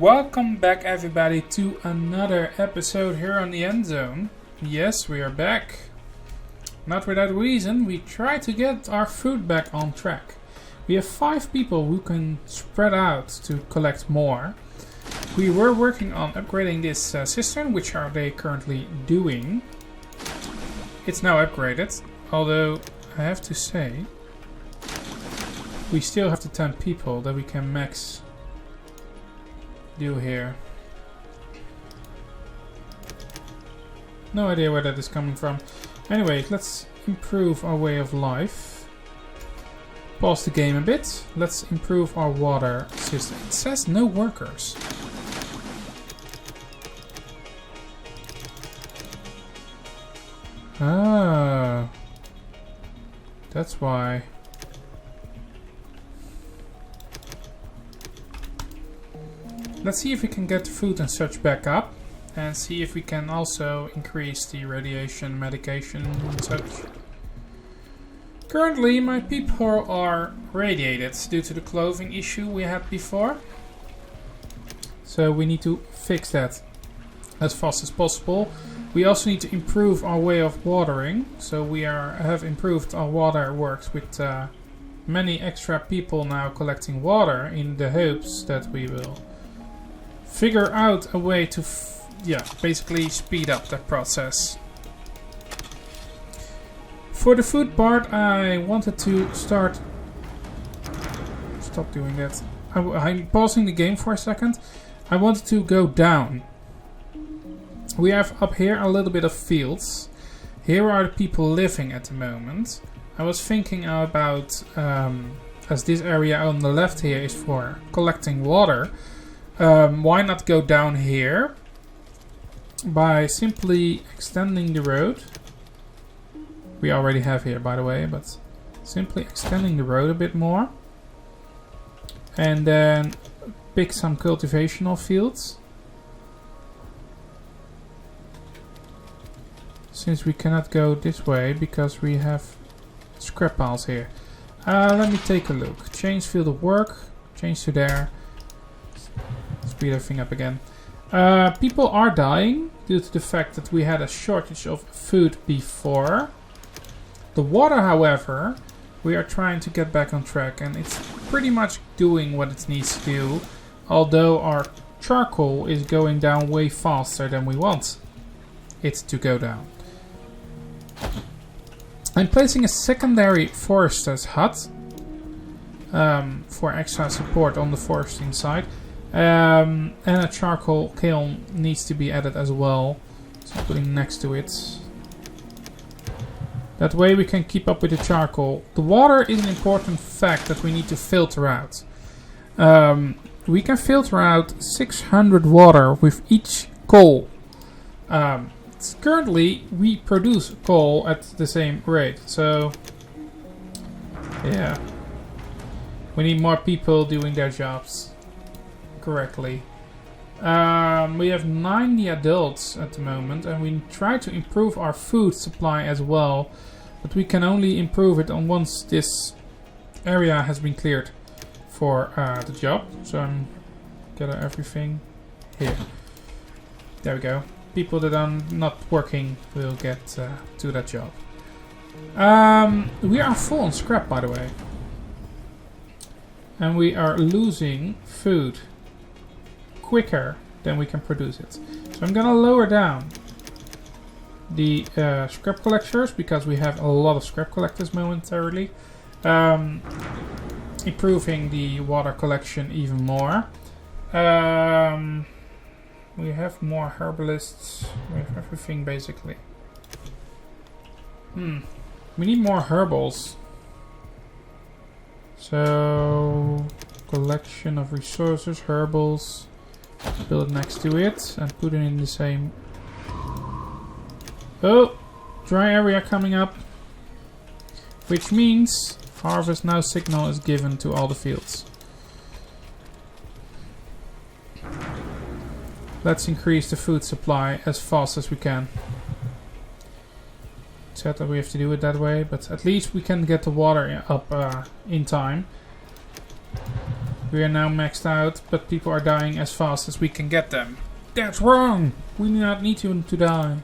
Welcome back everybody to another episode here on the Endzone. Yes, we are back. Not without reason, we try to get our food back on track. We have 5 people who can spread out to collect more. We were working on upgrading this cistern, which are they currently doing. It's now upgraded, although I have to say, we still have the 10 people that we can max do here. No idea where that is coming from. Anyway, let's improve our way of life. Pause the game a bit. Let's improve our water system. It says no workers. Ah, that's why. Let's see if we can get food and such back up, and see if we can also increase the radiation medication and such. Currently my people are radiated due to the clothing issue we had before. So we need to fix that as fast as possible. We also need to improve our way of watering. So we have improved our water works with many extra people now collecting water in the hopes that we will figure out a way to basically speed up that process. For the food part, I wanted to stop doing that. I'm pausing the game for a second. I wanted to go down. We have up here a little bit of fields. Here are the people living at the moment. I was thinking about, as this area on the left here is for collecting water, why not go down here by simply extending the road. We already have here, by the way, but simply extending the road a bit more. And then pick some cultivational fields. Since we cannot go this way because we have scrap piles here. Let me take a look. Change field of work. Change to there. Speed everything up again. People are dying due to the fact that we had a shortage of food before. The water, however, we are trying to get back on track, and it's pretty much doing what it needs to do, although our charcoal is going down way faster than we want it to go down. I'm placing a secondary forester's hut for extra support on the foresting side. And a charcoal kiln needs to be added as well. So putting next to it. That way we can keep up with the charcoal. The water is an important fact that we need to filter out. We can filter out 600 water with each coal. Currently we produce coal at the same rate. So yeah, we need more people doing their jobs correctly. We have 90 adults at the moment, and we try to improve our food supply as well, but we can only improve it on once this area has been cleared for the job. So I'm gather everything here. There we go. People that are not working will get to that job. We are full on scrap, by the way, and we are losing food quicker than we can produce it. So I'm gonna lower down the scrap collectors because we have a lot of scrap collectors momentarily. Improving the water collection even more. We have more herbalists. We have everything basically. We need more herbals. So collection of resources, herbals. Build it next to it and put it in the same. Oh, dry area coming up, which means harvest now signal is given to all the fields. Let's increase the food supply as fast as we can. Said that we have to do it that way, but at least we can get the water up in time. We are now maxed out, but people are dying as fast as we can get them. That's wrong! We do not need to die.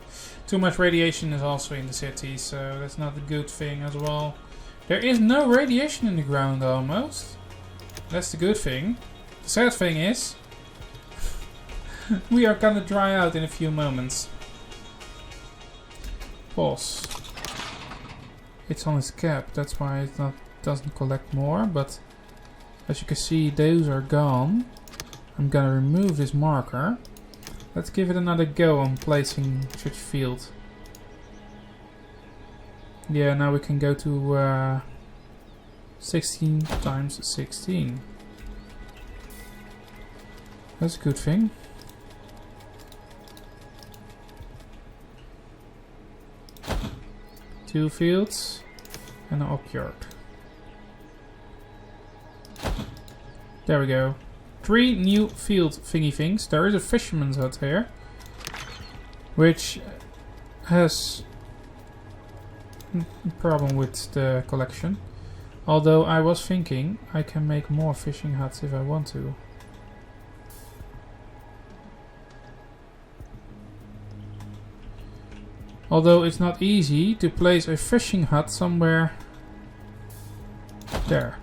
Too much radiation is also in the city, so that's not a good thing as well. There is no radiation in the ground almost. That's the good thing. The sad thing is, we are gonna dry out in a few moments. Pause. It's on its cap, that's why it doesn't collect more, but as you can see, those are gone. I'm gonna remove this marker. Let's give it another go on placing such field. Yeah, now we can go to 16 times 16. That's a good thing. Two fields and an op yard. There we go. 3 new field thingy things. There is a fisherman's hut here, which has a problem with the collection. Although I was thinking I can make more fishing huts if I want to. Although it's not easy to place a fishing hut somewhere there.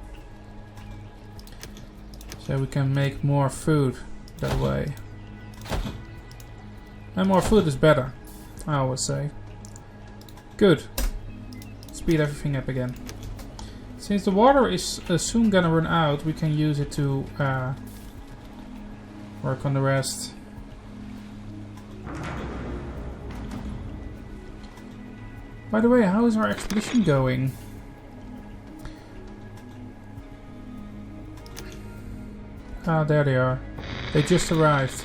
So we can make more food that way. And more food is better, I always say. Good. Speed everything up again. Since the water is soon gonna run out, we can use it to work on the rest. By the way, how is our expedition going? Ah, there they are. They just arrived.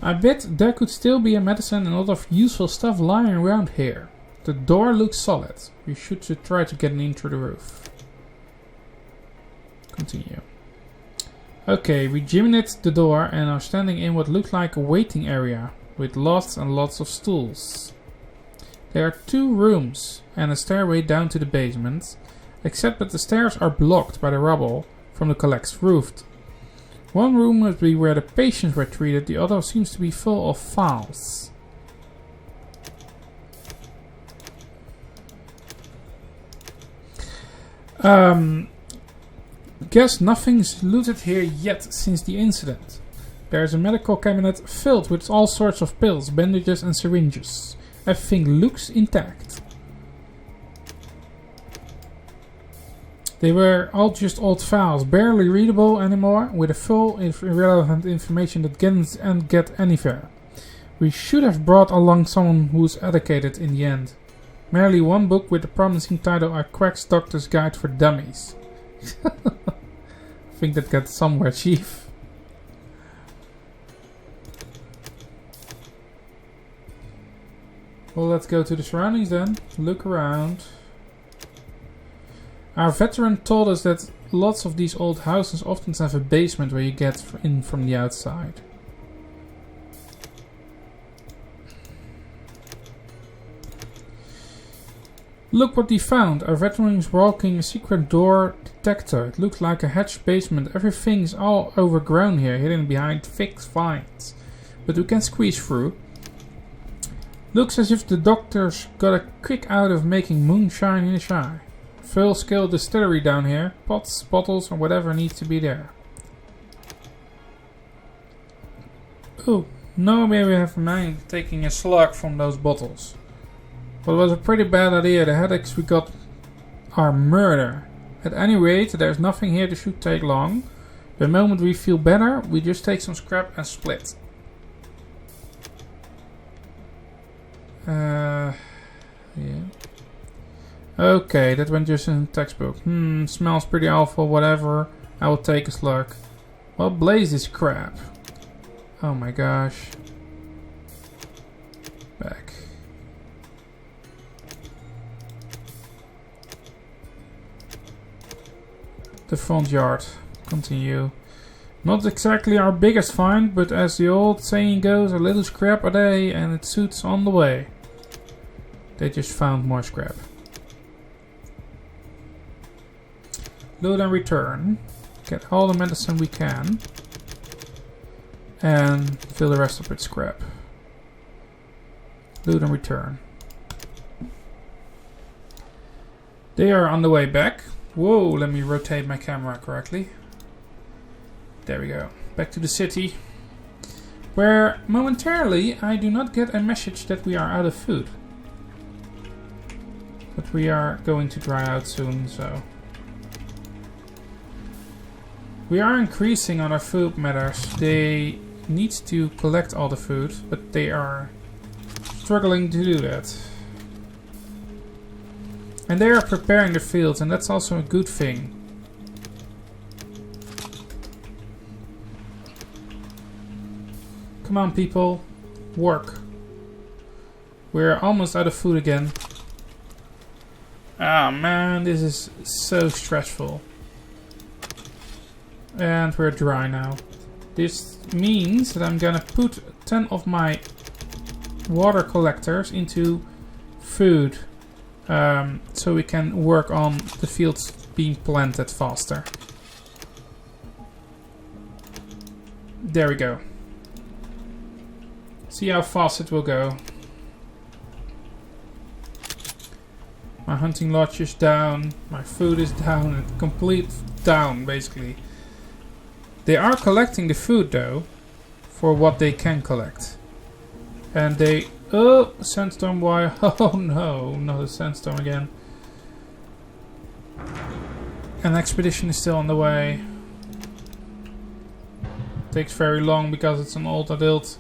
I bet there could still be a medicine and a lot of useful stuff lying around here. The door looks solid. We should try to get in through the roof. Continue. Okay, we jimmied the door and are standing in what looks like a waiting area with lots and lots of stools. There are 2 rooms and a stairway down to the basement, except that the stairs are blocked by the rubble from the collapsed roof. One room must be where the patients were treated, the other seems to be full of files. Guess nothing's looted here yet since the incident. There's a medical cabinet filled with all sorts of pills, bandages and syringes. Everything looks intact. They were all just old files, barely readable anymore, with a full irrelevant information that can't get anywhere. We should have brought along someone who's educated in the end. Merely one book with the promising title A Quack's Doctor's Guide for Dummies. I think that got somewhere, Chief. Well, let's go to the surroundings then. Look around. Our veteran told us that lots of these old houses often have a basement where you get in from the outside. Look what we found. Our veteran's walking a secret door detector. It looks like a hatched basement. Everything's all overgrown here, hidden behind thick vines. But we can squeeze through. Looks as if the doctor's got a kick out of making moonshine in the shy. Full scale distillery down here. Pots, bottles and whatever needs to be there. Oh, no, maybe I have in mind taking a slug from those bottles. But it was a pretty bad idea. The headaches we got are murder. At any rate, there's nothing here that should take long. The moment we feel better, we just take some scrap and split. Yeah. Okay, that went just in the textbook. Smells pretty awful, whatever. I will take a slug. What blaze this crap? Oh my gosh. Back. the front yard. Continue. Not exactly our biggest find, but as the old saying goes, a little scrap a day and it suits on the way. They just found more scrap. Load and return. Get all the medicine we can. And fill the rest up with scrap. Load and return. They are on the way back. Whoa, let me rotate my camera correctly. There we go. Back to the city. Where momentarily I do not get a message that we are out of food. But we are going to dry out soon, so. We are increasing on our food matters. They need to collect all the food, but they are struggling to do that. And they are preparing the fields, and that's also a good thing. Come on, people. Work. We're almost out of food again. Ah, man, this is so stressful. And we're dry now. This means that I'm gonna put 10 of my water collectors into food. So we can work on the fields being planted faster. There we go. See how fast it will go. My hunting lodge is down. My food is down. Complete down, basically. They are collecting the food, though, for what they can collect. And they... Oh, sandstorm wire. Oh no, not a sandstorm again. An expedition is still on the way. Takes very long because it's an old adult.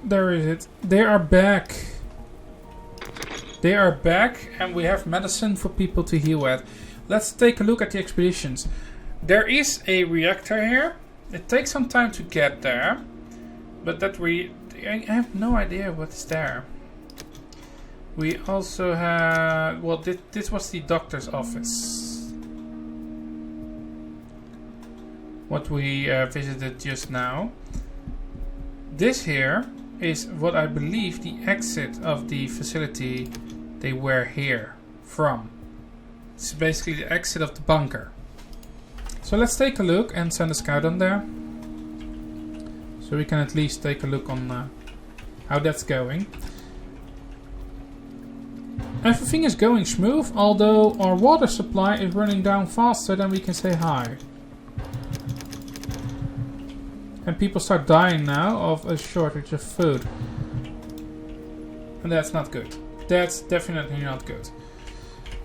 There is it. They are back. They are back and we have medicine for people to heal at. Let's take a look at the expeditions. There is a reactor here. It takes some time to get there. But that I have no idea what's there. We also have... Well, this was the doctor's office. What we visited just now. This here is what I believe the exit of the facility they were here from. It's basically the exit of the bunker. So let's take a look and send a scout on there. So we can at least take a look on how that's going. Everything is going smooth, although our water supply is running down faster than we can say hi. And people start dying now of a shortage of food. And that's not good. That's definitely not good.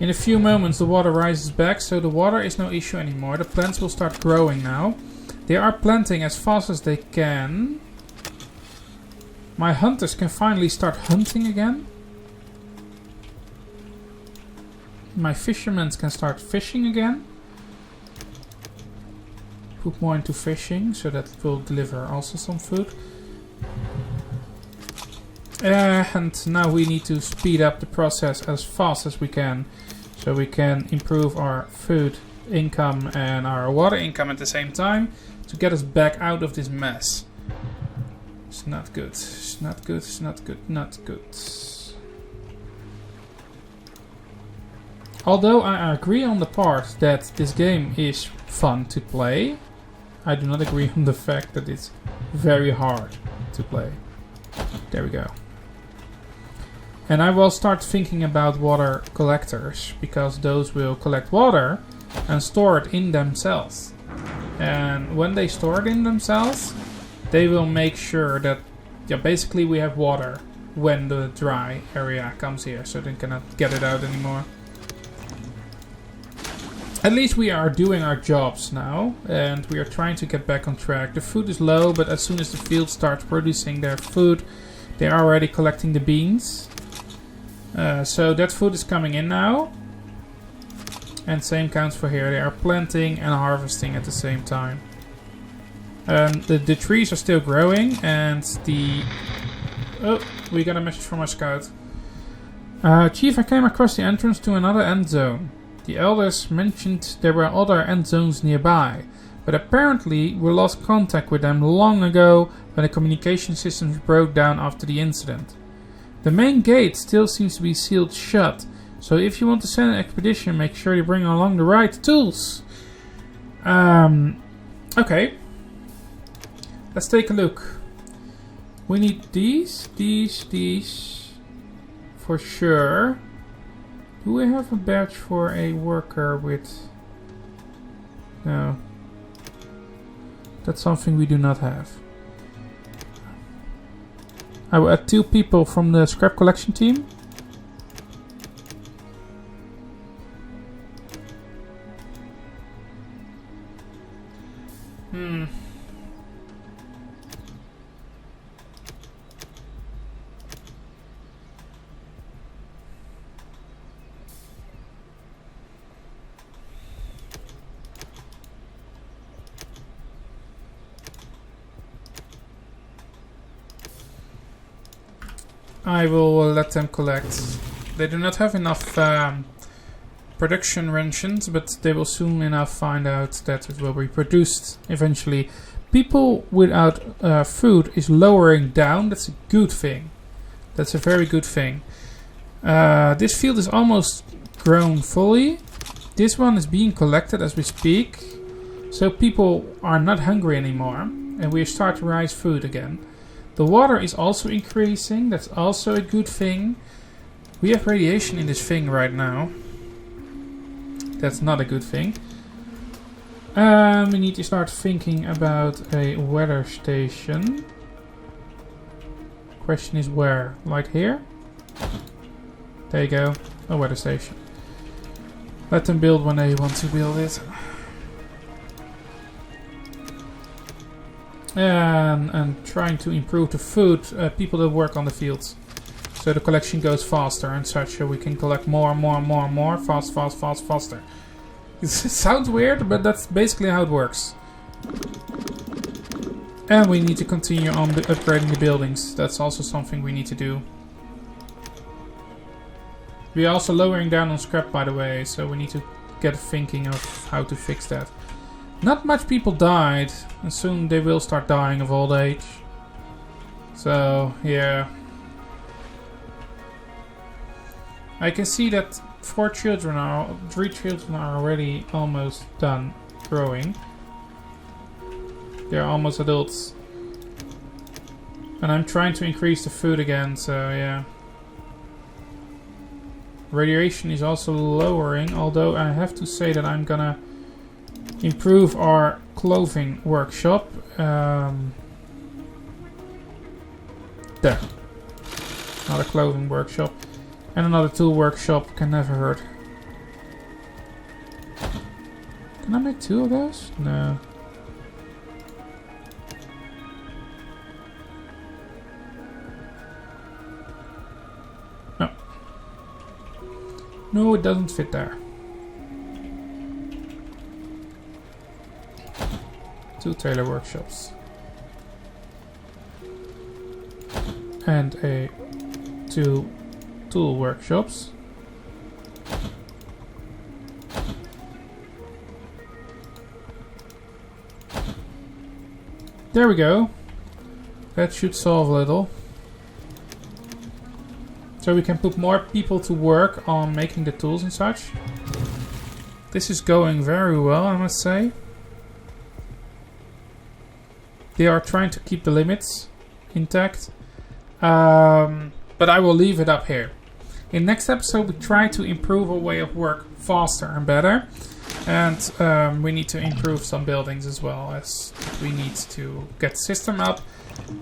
In a few moments the water rises back, so the water is no issue anymore. The plants will start growing now. They are planting as fast as they can. My hunters can finally start hunting again. My fishermen can start fishing again. Put more into fishing, so that will deliver also some food. And now we need to speed up the process as fast as we can. So we can improve our food income and our water income at the same time. To get us back out of this mess. It's not good. It's not good. It's not good. Not good. Although I agree on the part that this game is fun to play, I do not agree on the fact that it's very hard to play. There we go. And I will start thinking about water collectors, because those will collect water and store it in themselves. And when they store it in themselves, they will make sure that, yeah, basically we have water when the dry area comes here, so they cannot get it out anymore. At least we are doing our jobs now, and we are trying to get back on track. The food is low, but as soon as the field starts producing their food, they are already collecting the beans. So that food is coming in now. And same counts for here. They are planting and harvesting at the same time. The trees are still growing, and the... Oh, we got a message from our scout. Chief, I came across the entrance to another end zone. The elders mentioned there were other end zones nearby, but apparently we lost contact with them long ago when the communication systems broke down after the incident. The main gate still seems to be sealed shut, so if you want to send an expedition, make sure you bring along the right tools. Okay. Let's take a look. We need these for sure. Do we have a badge for a worker with... No. That's something we do not have. I will add 2 people from the scrap collection team. I will let them collect. They do not have enough production rations, but they will soon enough find out that it will be produced eventually. People without food is lowering down. That's a good thing. That's a very good thing. This field is almost grown fully. This one is being collected as we speak. So people are not hungry anymore. And we start to rise food again. The water is also increasing. That's also a good thing. We have radiation in this thing right now. That's not a good thing. We need to start thinking about a weather station. Question is where? Like here? There you go. A weather station. Let them build when they want to build it. And trying to improve the food, people that work on the fields. So the collection goes faster and such, so we can collect more, faster. It sounds weird, but that's basically how it works. And we need to continue on upgrading the buildings. That's also something we need to do. We are also lowering down on scrap, by the way, so we need to get thinking of how to fix that. Not much people died, and soon they will start dying of old age. So, yeah. I can see that 3 children are already almost done growing. They're almost adults. And I'm trying to increase the food again, so yeah. Radiation is also lowering, although I have to say that I'm gonna improve our clothing workshop. There. Another clothing workshop. And another tool workshop can never hurt. Can I make 2 of those? No. No. No, it doesn't fit there. 2 tailor workshops. And 2 tool workshops. There we go. That should solve a little. So we can put more people to work on making the tools and such. This is going very well, I must say. They are trying to keep the limits intact. But I will leave it up here. In next episode, we try to improve our way of work faster and better. And we need to improve some buildings as well, as we need to get the system up.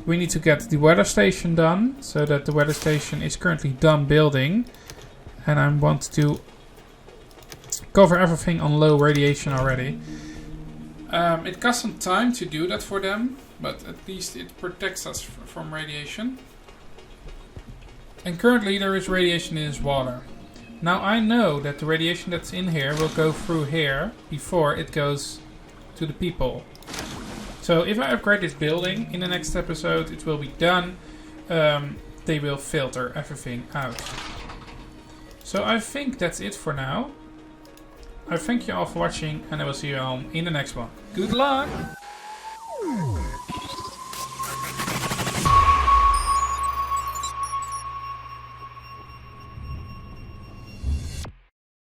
We need to get the weather station done, so that the weather station is currently done building. And I want to cover everything on low radiation already. It costs some time to do that for them, but at least it protects us from radiation. And currently there is radiation in this water. Now I know that the radiation that's in here will go through here before it goes to the people. So if I upgrade this building in the next episode, it will be done. They will filter everything out. So I think that's it for now. I thank you all for watching, and I will see you all in the next one. Good luck!